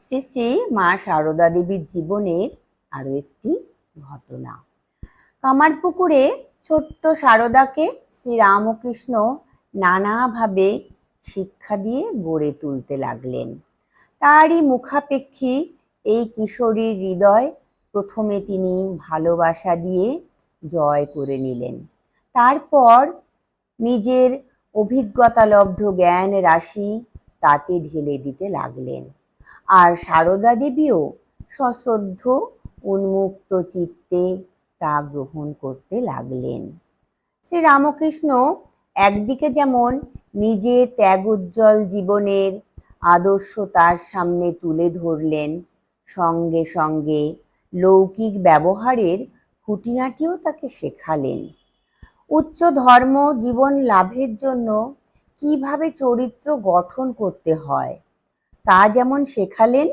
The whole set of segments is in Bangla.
শ্রী শ্রী মা সারদা দেবীর জীবনের আরো একটি ঘটনা। কামারপুকুরে ছোট্ট সারদাকে শ্রীরামকৃষ্ণ নানাভাবে শিক্ষা দিয়ে গড়ে তুলতে লাগলেন। তারই মুখাপেক্ষী এই কিশোরীর হৃদয় প্রথমে তিনি ভালোবাসা দিয়ে জয় করে নিলেন। তারপর নিজের অভিজ্ঞতালব্ধ জ্ঞান রাশি তাতে ঢেলে দিতে লাগলেন। আর সারদা দেবীও সশ্রদ্ধ উন্মুক্ত চিত্তে তা গ্রহণ করতে লাগলেন। শ্রীরামকৃষ্ণ একদিকে যেমন নিজে ত্যাগোজ্জ্বল জীবনের আদর্শ তার সামনে তুলে ধরলেন, সঙ্গে সঙ্গে লৌকিক ব্যবহারের খুঁটিনাটিও তাকে শেখালেন। উচ্চ ধর্ম জীবন লাভের জন্য কিভাবে চরিত্র গঠন করতে হয় তা যেমন শেখালেন,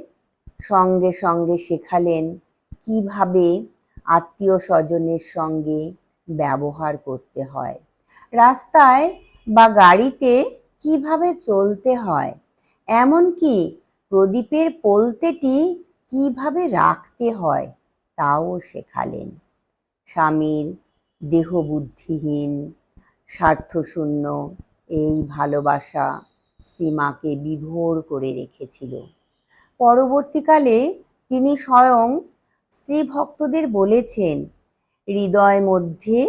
সঙ্গে সঙ্গে শেখালেন কিভাবে আত্মীয় স্বজনের সঙ্গে ব্যবহার করতে হয়, রাস্তায় বা গাড়িতে কিভাবে চলতে হয়, এমনকি প্রদীপের পোলতেটি কিভাবে রাখতে হয় তাও শেখালেন। স্বামীর দেহবুদ্ধিহীন স্বার্থশূন্য এই ভালোবাসা শ্রীমাকে বিভোর করে রেখেছিল। পরবর্তীকালে তিনি স্বয়ং স্ত্রী ভক্তদের বলেছেন, হৃদয় মধ্যে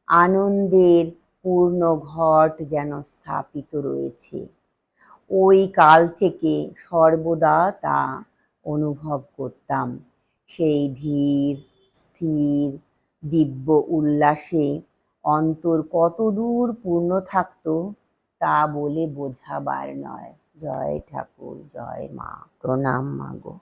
আনন্দের পূর্ণ ঘট যেন স্থাপিত রয়েছে। ওই কাল থেকে সর্বদা তা অনুভব করতাম। সেই ধীর স্থির দিব্য উল্লাসে অন্তর কতদূর পূর্ণ থাকত তা বলে বোঝাবার নয়। জয় ঠাকুর, জয় মা, প্রণাম মাগো।